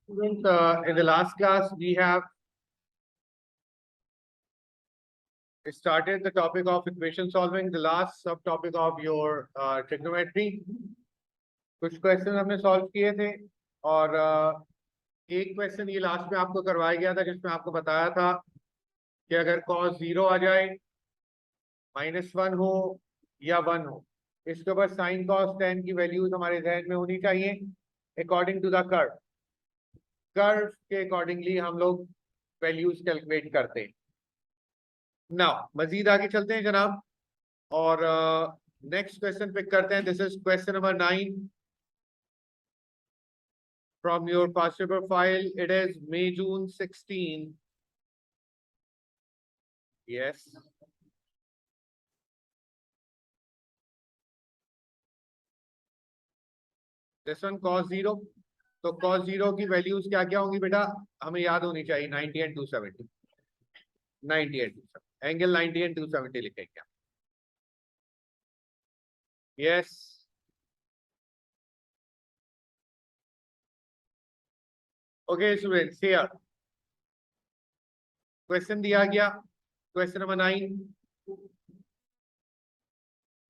Students, in the last class, we have started the topic of equation solving, the last subtopic of your trigonometry. कुछ question हमने solve किए थे और एक question ये last में आपको करवाया गया था जिसमें आपको बताया था कि अगर cos 0 आ जाए, -1 हो या 1 हो, इसके ऊपर sin cos tan की वैल्यूज हमारे जहन में होनी चाहिए according to the curve. Curve के अकॉर्डिंगली हम लोग वैल्यूज कैलकुलेट करते हैं। नाउ मजीद आगे चलते हैं जनाब और नेक्स्ट क्वेश्चन पिक करते हैं। This is question number 9 from your past paper file. It is May June 16. Yes, this one cos 0. तो cos 0 की वैल्यूज क्या क्या होंगी बेटा, हमें याद होनी चाहिए। 90 एंड 270, 90 एंड 270, एंगल 90 एंड 270 लिखेंगे। Yes, okay students, here question दिया गया, question number 9।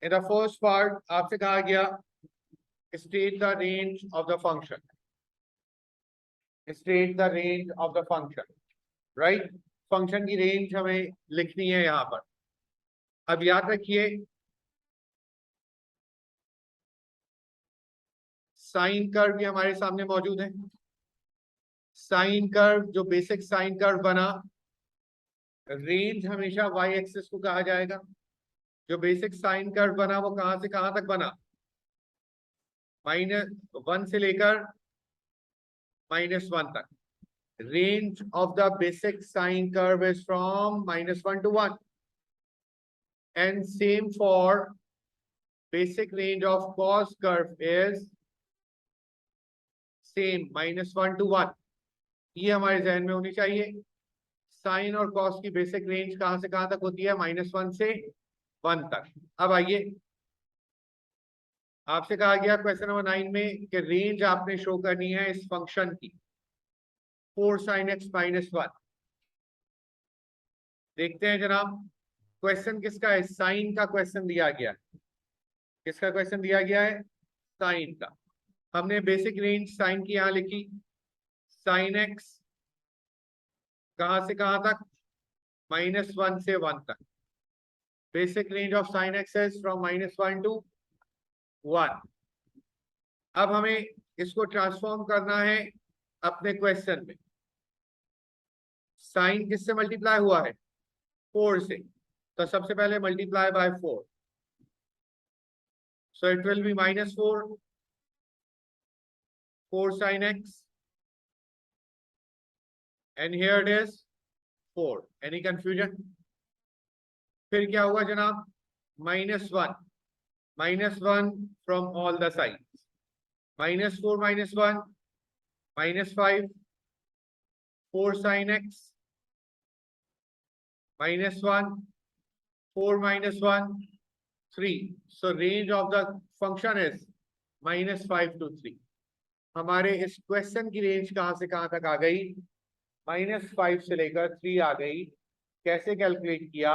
In the first part आपसे कहा गया state the range of the function, state the range of the function, right? Function की रेंज हमें लिखनी है यहां पर। अब याद रखिए साइन कर्व भी हमारे सामने मौजूद है। साइन कर्व, जो बेसिक साइन कर्व बना, रेंज हमेशा वाई एक्सिस को कहा जाएगा। जो बेसिक साइन कर्व बना वो कहां से कहां तक बना, -1 से लेकर -1 तक। Range of the basic sine curve is from -1 to 1, and same for basic range of cos curve is same, -1 to 1। ये हमारे जहन में होनी चाहिए। साइन और कॉस की बेसिक रेंज कहां से कहां तक होती है, -1 से 1 तक। अब आइए, आपसे कहा गया क्वेश्चन नंबर 9 में कि रेंज आपने शो करनी है इस फंक्शन की 4 sin x -1। देखते हैं जनाब, क्वेश्चन किसका है, साइन का क्वेश्चन दिया गया है। किसका क्वेश्चन दिया गया है, साइन का। हमने बेसिक रेंज साइन की यहां लिखी, साइन एक्स कहां से कहां तक, -1 से 1 तक। Basic range of sine x is from -1 to 1। अब हमें इसको ट्रांसफॉर्म करना है अपने क्वेश्चन में। साइन किससे मल्टीप्लाई हुआ है, 4 से, तो सबसे पहले multiply by 4, so it will be -4 sin x, and here it is 4। any confusion? फिर क्या हुआ जनाब, -1 from all the sides, -4 -1 -5, 4 sin x, -1 4 -1 3। so range of the function is -5 to 3। हमारे इस क्वेश्चन की रेंज कहां से कहां तक आ गई, -5 से लेकर 3 आ गई। कैसे कैलकुलेट किया,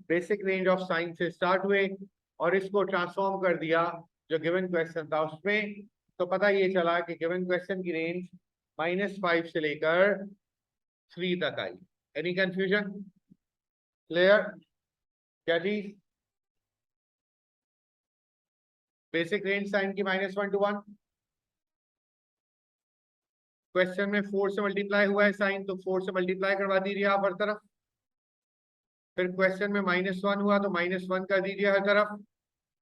बेसिक रेंज ऑफ साइन से स्टार्ट हुए और इसको ट्रांसफॉर्म कर दिया जो गिवन क्वेश्चन था उसमें, तो पता ये चला कि गिवन क्वेश्चन की रेंज -5 से लेकर 3 तक आई। Any confusion? क्लियर? क्या चीज, बेसिक रेंज साइन की -1 to 1। क्वेश्चन में 4 से मल्टीप्लाई हुआ है साइन, तो 4 से मल्टीप्लाई करवा दीजिए आप हर तरफ। फिर क्वेश्चन में -1 हुआ तो -1 कर दीजिए हर तरफ।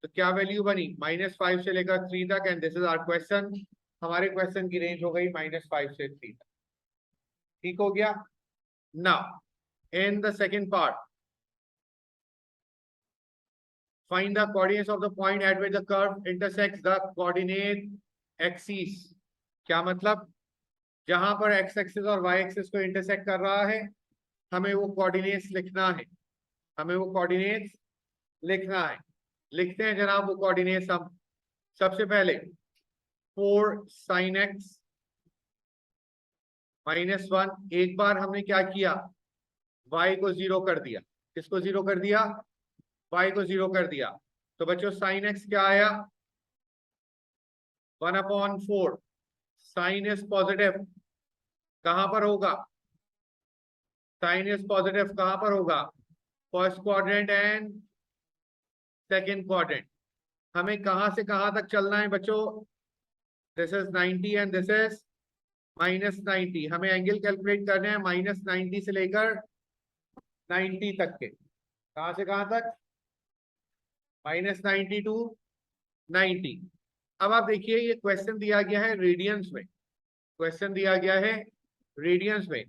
तो क्या वैल्यू बनी, -5 से लेकर 3 तक, and this is our question. हमारे क्वेश्चन की रेंज हो गई -5 से 3 तक। ठीक हो गया। Now in the second part, find the coordinates of the point at which the curve intersects the coordinate axes। क्या मतलब, जहां पर x एक्सिस और y एक्सिस को इंटरसेक्ट कर रहा है, हमें वो कोऑर्डिनेट्स लिखना है, हमें वो कोऑर्डिनेट्स लिखना है। लिखते हैं जनाब वो कोऑर्डिनेट्स हम। सबसे पहले 4 sin x -1। एक बार हमने क्या किया, y को 0 कर दिया। किसको 0 कर दिया? y को 0 कर दिया। तो बच्चों साइन x क्या आया? 1/4। साइन इज पॉजिटिव कहां पर होगा? साइन इज पॉजिटिव कहां पर होगा? First quadrant and second quadrant. हमें कहां से कहां तक चलना है बच्चों? This is 90 and this is -90। हमें एंगल कैलकुलेट करने हैं -90 से लेकर 90 तक के। कहां से कहां तक? -90 टू 90। अब आप देखिए ये क्वेश्चन दिया गया है रेडियंस में। क्वेश्चन दिया गया है रेडियंस में।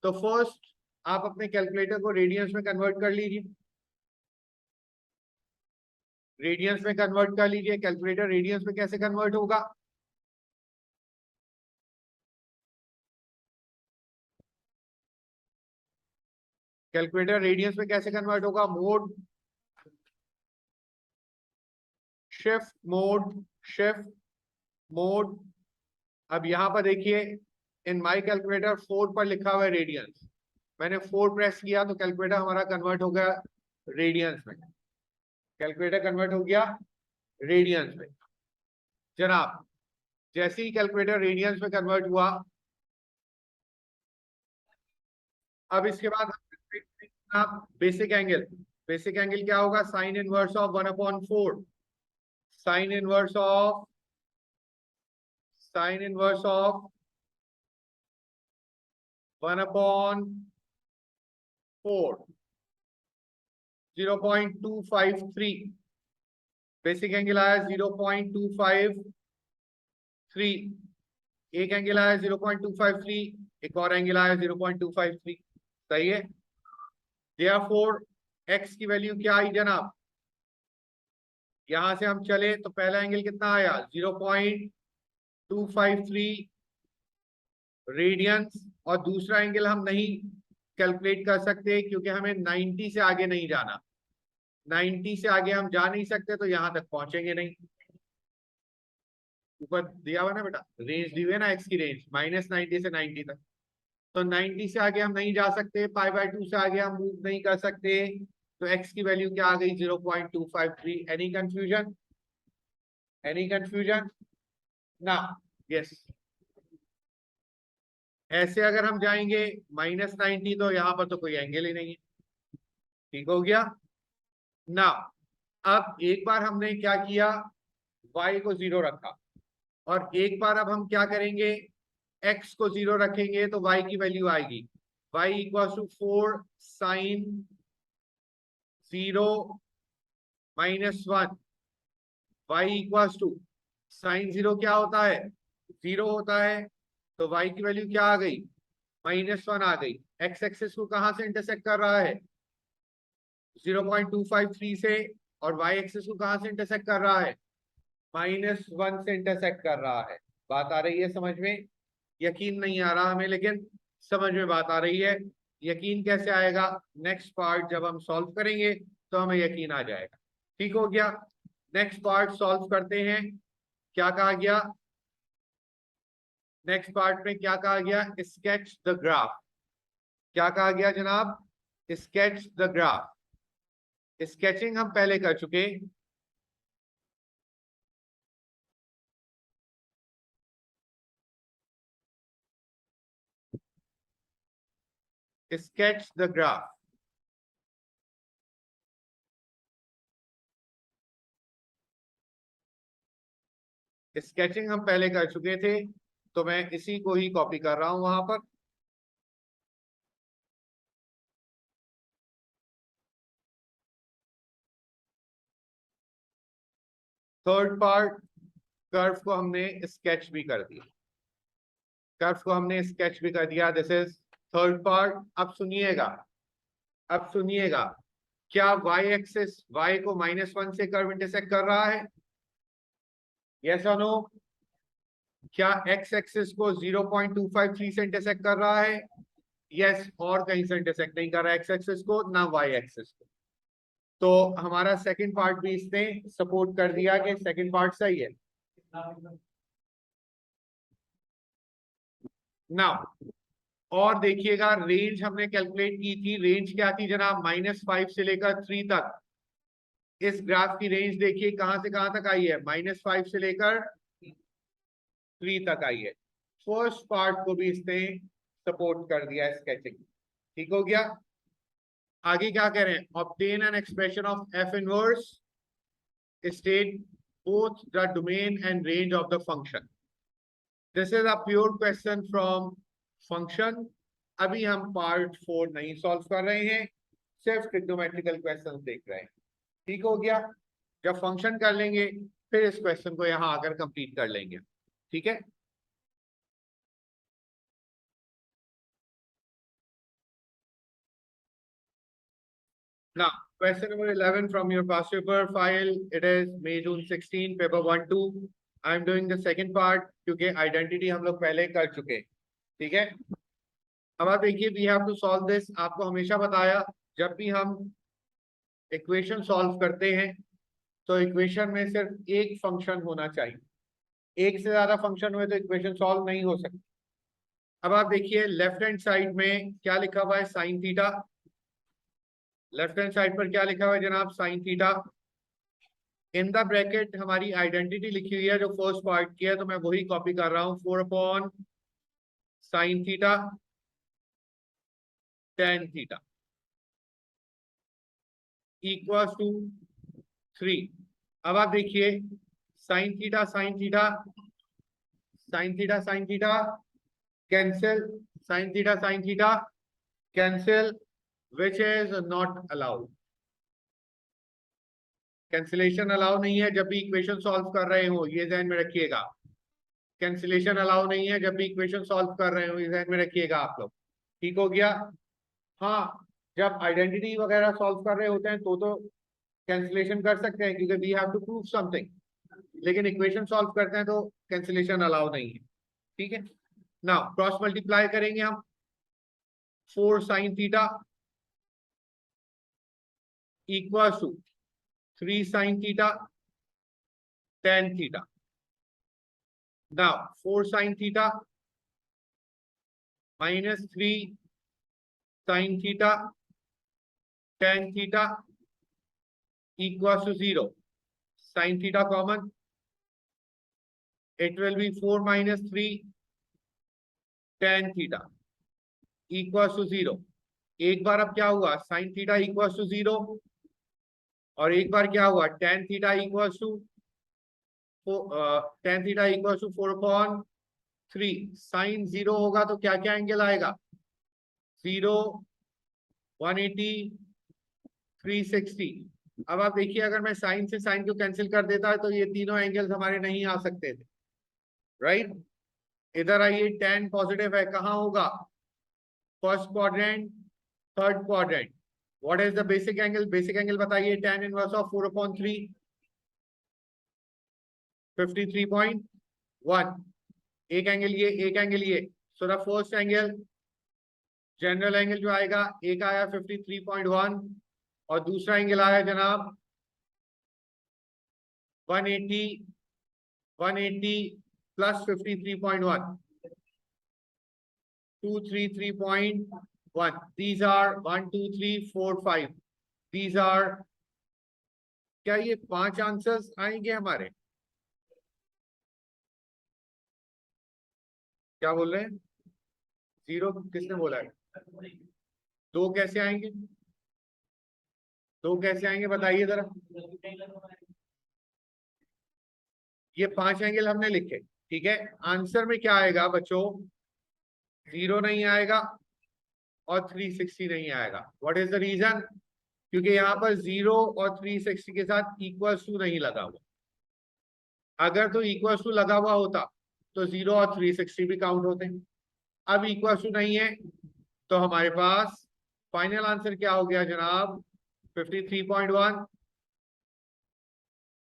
तो फर्स्ट आप अपने कैलकुलेटर को रेडियंस में कन्वर्ट कर लीजिए। रेडियंस में कन्वर्ट कर लीजिए। कैलकुलेटर रेडियंस में कैसे कन्वर्ट होगा? कैलकुलेटर रेडियंस में कैसे कन्वर्ट होगा? Mode shift mode shift mode. अब यहां पर देखिए इन माय कैलकुलेटर 4 पर लिखा हुआ है रेडियंस। मैंने 4 प्रेस किया तो कैलकुलेटर हमारा कन्वर्ट हो गया रेडियंस में। कैलकुलेटर कन्वर्ट हो गया रेडियंस में। जनाब जैसे ही कैलकुलेटर रेडियंस में कन्वर्ट हुआ, अब इसके बाद आप बेसिक एंगल। बेसिक एंगल क्या होगा? Sine inverse of 1/4। Sine inverse of 1/4 0.253। Basic angle आया 0.253। एक एंगल आया 0.253, एक और एंगल आया 0.253। सही है। देयरफॉर x की वैल्यू क्या आई जनाब? यहां से हम चले तो पहला एंगल कितना आया? 0.253 रेडियंस। और दूसरा एंगल हम नहीं कैलकुलेट कर सकते क्योंकि हमें 90 से आगे नहीं जाना। 90 से आगे हम जा नहीं सकते तो यहां तक पहुंचेंगे नहीं। ऊपर दिया हुआ ना बेटा, रेंज दी हुई है ना x की रेंज -90 से 90 तक। तो 90 से आगे हम नहीं जा सकते, π/2 से आगे हम मूव नहीं कर सकते। तो x की वैल्यू क्या आ गई? 0.253। Any confusion? एनी कंफ्यूजन ना? यस। ऐसे अगर हम जाएंगे -90 तो यहाँ पर तो कोई एंगल ही नहीं है। ठीक हो गया ना? अब एक बार हमने क्या किया, y को 0 रखा। और एक बार अब हम क्या करेंगे, x को 0 रखेंगे तो y की वैल्यू आएगी y equal to 4 sine 0 -1। y equal to sine 0 क्या होता है? 0 होता है। तो y की वैल्यू क्या आ गई? -1 आ गई। x एक्सिस को कहां से इंटरसेक्ट कर रहा है? 0.253 से। और y एक्सिस को कहां से इंटरसेक्ट कर रहा है? -1 से इंटरसेक्ट कर रहा है। बात आ रही है समझ में? यकीन नहीं आ रहा हमें, लेकिन समझ में बात आ रही है। यकीन कैसे आएगा? नेक्स्ट पार्ट जब हम सॉल्व करेंगे तो हमें यकीन आ जाएगा। ठीक हो गया। नेक्स्ट पार्ट सॉल्व करते हैं। क्या कहा गया नेक्स्ट पार्ट में? क्या कहा गया? Sketch the graph. क्या कहा गया जनाब? Sketch the graph. स्केचिंग हम पहले कर चुके। Sketch the graph. स्केचिंग हम पहले कर चुके थे तो मैं इसी को ही कॉपी कर रहा हूं वहां पर। थर्ड पार्ट, कर्व को हमने स्केच भी कर दिया। कर्व को हमने स्केच भी कर दिया। This is third part. अब सुनिएगा, अब सुनिएगा। क्या y एक्सिस y को -1 से कर्व इंटरसेक्ट कर रहा है? यस और नो? क्या x एक्सिस को 0.253 से इंटरसेक्ट कर रहा है? यस। और कहीं से इंटरसेक्ट नहीं कर रहा है x एक्सिस को, ना y एक्सिस को। तो हमारा सेकंड पार्ट भी इसने सपोर्ट कर दिया कि सेकंड पार्ट सही है। नाउ और देखिएगा रेंज हमने कैलकुलेट की थी, रेंज क्या थी जनाब, -5 से लेकर 3 तक। इस ग्राफ की रेंज देखिए कहां से कहां तक आई है, -5 से लेकर 3 तक आई है। फर्स्ट पार्ट को भी इसने सपोर्ट कर दिया है, स्केचिंग। ठीक हो गया। आगे क्या कह रहे हैं, obtain an expression of F inverse state both the domain and range of the function. This is a pure question from function. अभी हम पार्ट 4 नहीं सॉल्व कर रहे हैं, सिर्फ ट्रिग्नोमेट्रिकल क्वेश्चन देख रहे हैं। ठीक हो गया। जब फंक्शन कर लेंगे फिर इस क्वेश्चन को यहां आकर कंप्लीट कर लेंगे। ठीक है। Now, question number 11 from your past paper file. It is May June 16, paper 1-2. I am doing the second part क्योंकि आइडेंटिटी हम लोग पहले कर चुके। ठीक है। अब आप देखिए, we have to solve this. आपको हमेशा बताया, जब भी हम इक्वेशन सॉल्व करते हैं तो इक्वेशन में सिर्फ एक फंक्शन होना चाहिए। एक से ज्यादा फंक्शन हुए तो इक्वेशन सॉल्व नहीं हो सकती। अब आप देखिए लेफ्ट हैंड साइड में क्या लिखा हुआ है, sine theta. Left hand side पर क्या लिखा हुआ है जनाब, sine theta. In the bracket हमारी आइडेंटिटी लिखी हुई है जो फर्स्ट पार्ट की है, तो मैं वही कॉपी कर रहा हूं, 4/sin theta tan theta equal to 3। अब आप देखिए sine theta sine theta sine theta sine theta cancel, sine theta sine theta cancel, which is not allowed. Cancellation allow नहीं है जब भी इक्वेशन सॉल्व कर रहे हो, ये ध्यान में रखिएगा। कैंसिलेशन अलाउ नहीं है जब भी इक्वेशन सॉल्व कर रहे हो, ये ध्यान में रखिएगा आप लोग। ठीक हो गया। हाँ, जब आइडेंटिटी वगैरह सॉल्व कर रहे होते हैं तो कैंसिलेशन कर सकते हैं क्योंकि we have to prove something, लेकिन इक्वेशन सॉल्व करते हैं तो कैंसिलेशन अलाउ नहीं है। ठीक है। नाउ क्रॉस मल्टीप्लाई करेंगे हम, 4/sin theta equal to 3/sin theta tan theta. Now 4/sin theta -3/sin theta tan theta equals to 0. Sin theta common, it will be 4 minus 3 tan theta equals to 0. एक बार अब क्या हुआ, sin theta equals to 0, और एक बार क्या हुआ, tan theta equals to 4/3। sin 0 होगा तो क्या क्या एंगल आएगा, 0, 180, 360। अब आप देखिए अगर मैं साइन से साइन को कैंसिल कर देता है तो ये तीनों एंगल्स हमारे नहीं आ सकते थे, राइट। इधर आइए, tan पॉजिटिव है, कहाँ होगा, first quadrant, third quadrant. What is the basic angle, basic angle बताइए, tan इनवर्स ऑफ 4/3, 53.1। एक एंगल ये, एक एंगल ये। So the first angle, general angle जो आएगा, एक आया 53.1 और दूसरा एंगल आया जनाब 180, 180 plus 53.1, 233.1। These are 1 2 3 4 5। These are, क्या ये 5 आंसर्स आएंगे हमारे, क्या बोल रहे हैं, 0 किसने बोला है, 2 कैसे आएंगे, 2 कैसे आएंगे बताइए जरा। ये 5 एंगल हमने लिखे, ठीक है। आंसर में क्या आएगा बच्चों, 0 नहीं आएगा और 360 नहीं आएगा। व्हाट इज द रीजन, क्योंकि यहाँ पर 0 और 360 के साथ इक्वल टू नहीं लगा हुआ। अगर तो इक्वल टू लगा हुआ होता तो 0 और 360 भी काउंट होते हैं। अब इक्वल टू नहीं है तो हमारे पास फाइनल आंसर क्या हो गया जनाब, 53.1,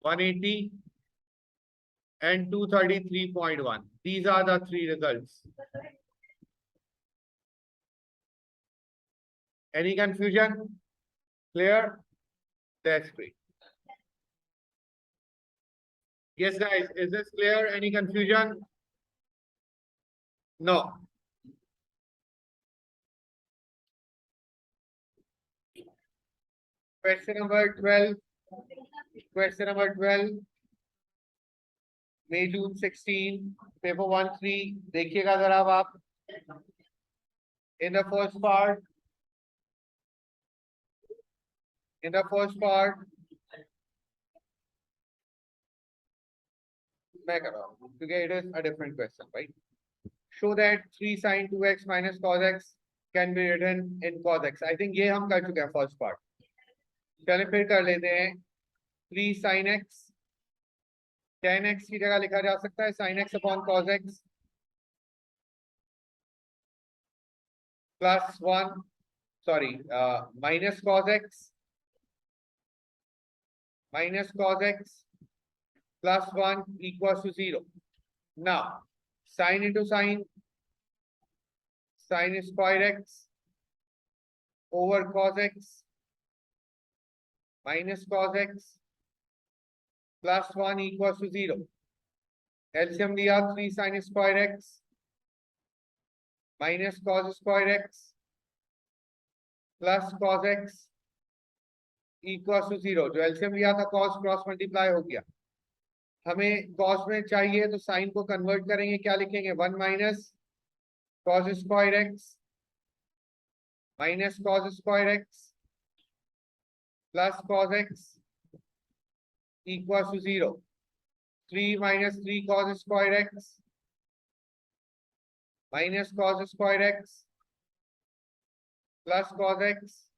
180 and 233.1। These are the 3 results. Any confusion? Clear? That's great. Yes, guys, is this clear? Any confusion? No. Question number 12. Question number 12. May June 16. Paper 1-3. देखिएगा जरा अब आप. In the first part. मैं कर रहा हूँ क्योंकि it is a different question, right? Show that 3 sin 2x minus cos x can be written in cos x. I think ये हम कर चुके हैं first part. चलिए फिर कर लेते हैं. 3 sin x 10x की जगह लिखा जा सकता है sin x upon cos x plus 1 minus cos x plus 1 equals to 0. Now sin into sin square x over cos x minus cos x plus 1 equals to 0. LCM लिया 3 sin square x minus cos square x plus cos x equals to 0. जो LCM लिया था cos cross multiply हो गया. हमें cos में चाहिए तो sin को कन्वर्ट करेंगे. क्या लिखेंगे? 1 minus cos square x minus cos square x plus cos x equals to 0. 3 minus 3 cos square x minus cos square x plus cos x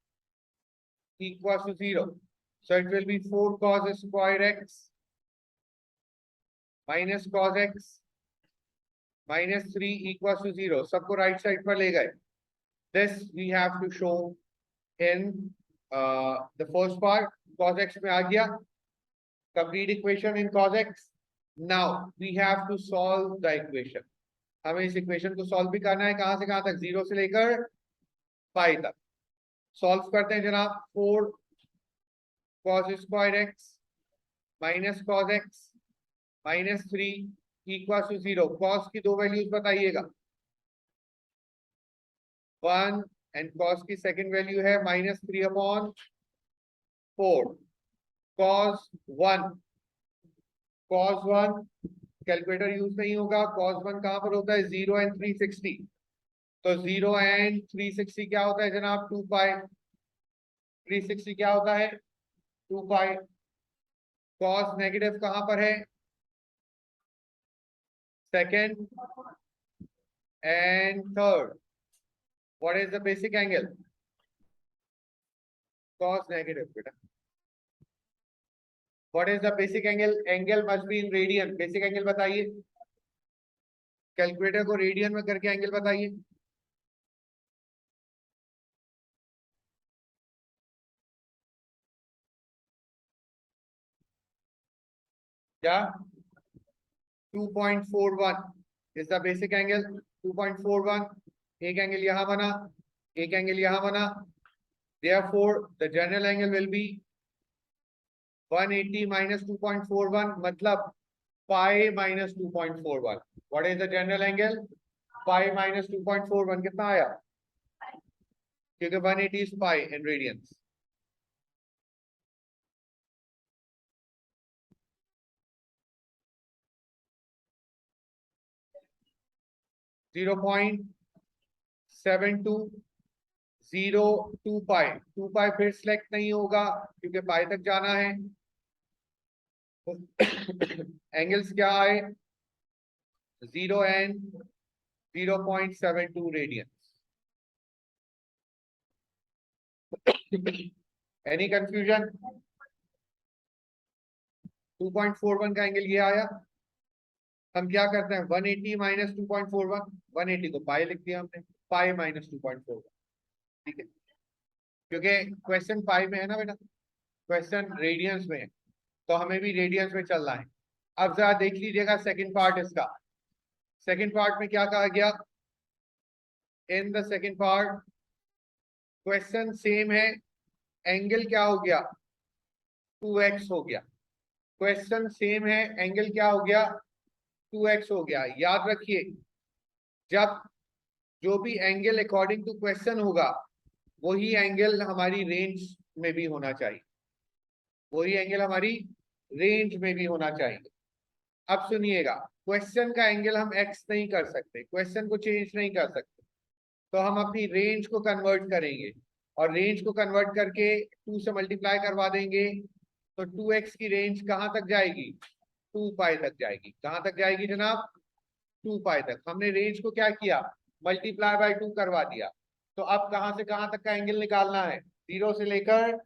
equals to 0. So it will be 4 cos square x minus cos x minus 3 equals to 0. सबको right side पर ले गए. This we have to show in the first part. Cos x में आ गया. Complete equation in cos x. Now we have to solve the equation. हमें इस equation को solve भी करना है. कहां से कहां तक? 0 से लेकर pi तक. Solve करते हैं जनाब. 4 cos square x minus cos x minus 3 equals to 0. Cos की दो वैल्यूज बताइएगा. 1 and cos की सेकंड वैल्यू है minus 3 upon 4. cos 1 calculator use नहीं होगा. cos 1 कहां पर होता है? 0 and 360. तो 0 and 360 क्या होता है जनाब? 2 pi. 360 क्या होता है? 2 pi. cos नेगेटिव कहां पर है? Second and third. What is the basic angle? Cos negative, beta. What is the basic angle? Angle must be in radian. Basic angle बताइए. कैलकुलेटर को रेडियन में करके एंगल बताइए. क्या? 2.41 is the basic angle. 2.41. एक एंगल यहां बना, एक एंगल यहां बना. Therefore, the general angle will be 180 minus 2.41, मतलब pi minus 2.41. What is the general angle? Pi minus 2.41 कितना आया? क्योंकि 180 is pi in radians. Zero point 7202 पाई. 2 पाई फिर सिलेक्ट नहीं होगा क्योंकि पाई तक जाना है. एंगल्स क्या आए? 0 and 0.72 रेडियंस. Any confusion? 2.41 का एंगल ये आया. हम क्या करते हैं? 180 माइनस 2.41. 180 को पाई लिख दिया हमने. Pi minus 2.41. ठीक है, क्योंकि क्वेश्चन पाई में है ना बेटा, क्वेश्चन रेडियंस में है, तो हमें भी रेडियंस में चलना है. अब जरा देख लीजिएगा सेकंड पार्ट इसका. सेकंड पार्ट में क्या कहा गया? In the second part question same है. एंगल क्या हो गया? 2x हो गया. क्वेश्चन सेम है, एंगल क्या हो गया? 2x हो गया. याद रखिए, जब जो भी एंगल अकॉर्डिंग टू क्वेश्चन होगा वही एंगल हमारी रेंज में भी होना चाहिए, वही एंगल हमारी रेंज में भी होना चाहिए। अब सुनिएगा, क्वेश्चन का एंगल हम एक्स नहीं कर सकते, क्वेश्चन को चेंज नहीं कर सकते, तो हम अपनी रेंज को कन्वर्ट करेंगे और रेंज को कन्वर्ट करके 2 से मल्टीप्लाई करवा देंगे, तो 2x की रेंज कहां तक जाएगी, 2 पाई तक जाएगी। कहां तक जाएगी जनाब, 2 पाई तक। हमने रेंज को क्या किया, मल्टीप्लाई बाय 2 करवा दिया। तो अब कहां से कहां तक का एंगल निकालना है, 0 से लेकर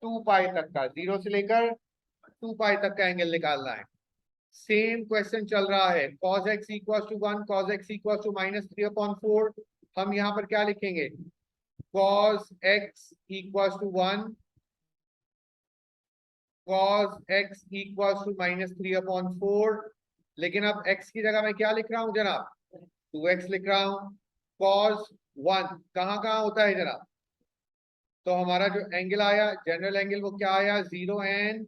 2 पाई तक का, 0 से लेकर 2 पाई तक का एंगल निकालना है। सेम क्वेश्चन चल रहा है, cos x equal to 1, cos x equal to -3/4। हम यहाँ पर क्या लिखेंगे, cos x equal to 1, cos x equal to -3/4। लेकिन अब x की जगह मैं क्या लिख रहा हूँ जनाब, 2x लिख रहा हूँ। cos 1 कहाँ कहाँ होता है जनाब, तो हमारा जो एंगल आया, जनरल एंगल, वो क्या आया, 0 and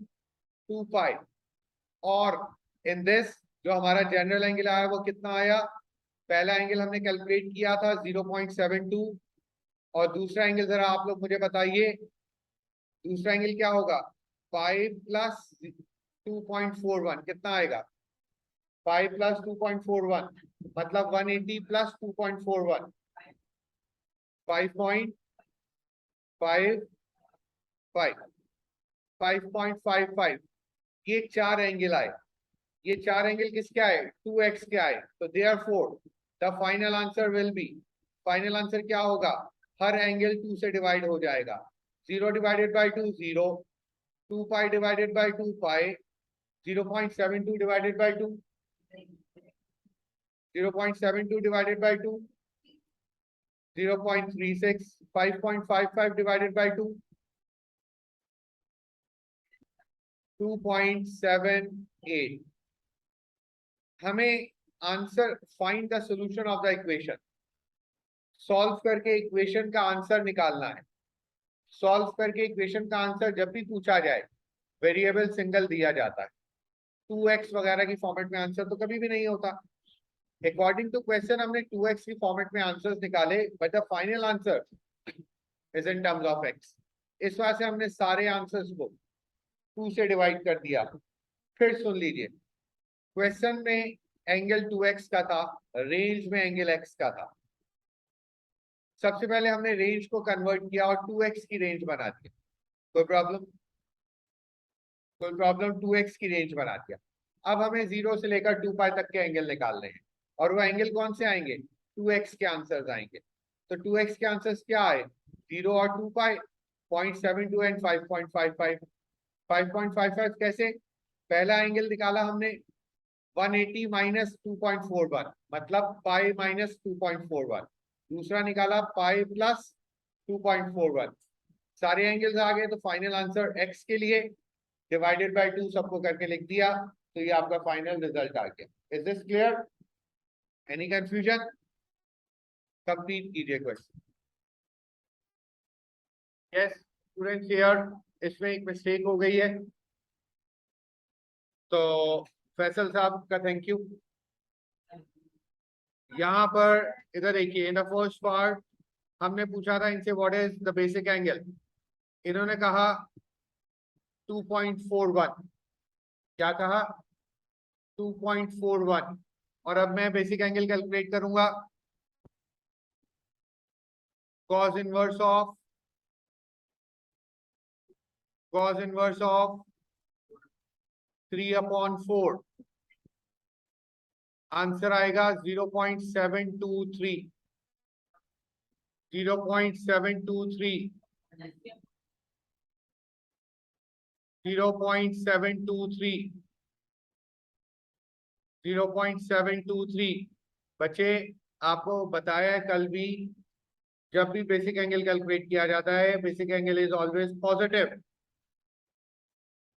2 पाई। और इन दिस जो हमारा जनरल एंगल आया वो कितना आया, पहला एंगल हमने कैलकुलेट किया था 0.72, और दूसरा एंगल जरा आप लोग मुझे बताइए, दूसरा एंगल क्या होगा, 5 प्लस 2.41 कितना आएगा, 5 प्लस 2.41 मतलब 180 प्लस 2.41 5.55 ये 4 एंगल आए। ये 4 एंगल किसके आए, 2x के आए। तो therefore the final answer will be, final answer क्या होगा, हर एंगल 2 से डिवाइड हो जाएगा। 0 divided by 2 0, 2 pi divided by 2 pi, 0.72 divided by 2, 0.72 divided by 2, 0.36, 5.55 divided by 2, 2.78। हमें answer, find the solution of the equation, solve करके इक्वेशन का answer निकालना है। सॉल्व करके इक्वेशन का आंसर जब भी पूछा जाए, वेरिएबल सिंगल दिया जाता है, 2x वगैरह की फॉर्मेट में आंसर तो कभी भी नहीं होता। अकॉर्डिंग टू क्वेश्चन हमने 2x की फॉर्मेट में आंसर्स निकाले, but the final answer is in terms of x। इस वजह से हमने सारे आंसर्स को 2 से डिवाइड कर दिया। फिर सुन लीजिए, क्वेश्चन में एंगल 2x का था, रेंज में एंगल x का था। सबसे पहले हमने रेंज को कन्वर्ट किया और 2x की रेंज बना दी। कोई प्रॉब्लम, कोई प्रॉब्लम, 2x की रेंज बना दिया। अब हमें 0 से लेकर 2 पाई तक के एंगल निकालने हैं, और वो एंगल कौन से आएंगे, 2x के आंसर्स आएंगे। तो 2x के आंसर्स क्या आए, 0 और 2 पाई, 0.72 एंड 5.55। 5.55 कैसे, पहला एंगल निकाला हमने 180 माइनस 2.41 मतलब पाई माइनस 2.41, दूसरा निकाला पाई प्लस 2.41। सारे एंगल्स आ गए, तो फाइनल आंसर x के लिए डिवाइडेड बाय 2 सबको करके लिख दिया, तो ये आपका फाइनल रिजल्ट आ गया। Is this clear, any confusion, complete कीजिए क्वेश्चन। यस स्टूडेंट्स, हियर इसमें एक मिस्टेक हो गई है, तो फैसल साहब का थैंक यू। यहाँ पर इधर देखिए, इन द फर्स्ट पार्ट हमने पूछा था इनसे what is the basic angle, इन्होंने कहा 2.41, क्या कहा, 2.41। और अब मैं बेसिक एंगल कैलकुलेट करूंगा, cos inverse of, cos inverse of 3/4, answer आएगा 0.723, 0.723, 0.723, 0.723। बच्चे आपको बताया है कल भी, जब भी बेसिक एंगल कैलकुलेट किया जाता है, basic angle is always positive.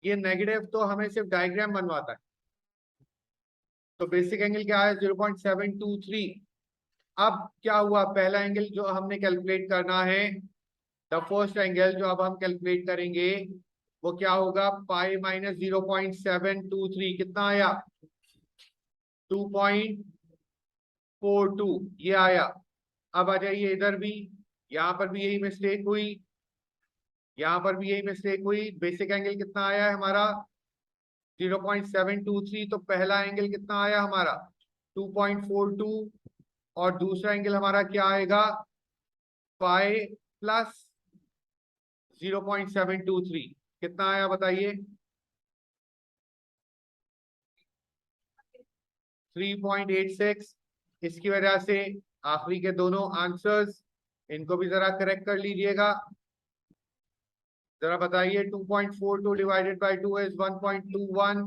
ये नेगेटिव तो हमें सिर्फ डायग्राम बनवाता है। तो बेसिक एंगल क्या है, 0.723। अब क्या हुआ, पहला एंगल जो हमने कैलकुलेट करना है, द फर्स्ट एंगल जो अब हम कैलकुलेट करेंगे वो क्या होगा, पाई माइनस 0.723 कितना आया, 2.42 ये आया। अब आ जाइए इधर भी, यहाँ पर भी यही मिस्टेक हुई, यहाँ पर भी यही मिस्टेक हुई। बेसिक एंगल कितना आया है हमारा 0.723, तो पहला एंगल कितना आया हमारा 2.42, और दूसरा एंगल हमारा क्या आएगा पाई प्लस 0.723, कितना आया बताइए 3.86। इसकी वजह से आखिरी के दोनों आंसर्स, इनको भी जरा करेक्ट कर लीजिएगा। जरा बताइए 2.42 डिवाइडेड बाई 2 इज 1.21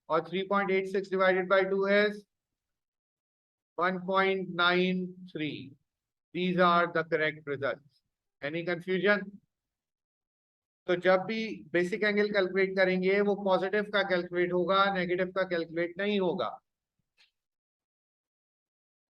और 3.86 divided by 2 is 1.93। These are the correct results. Any confusion? तो जब भी बेसिक एंगल कैलकुलेट करेंगे वो पॉजिटिव का कैलकुलेट होगा, नेगेटिव का कैलकुलेट नहीं होगा।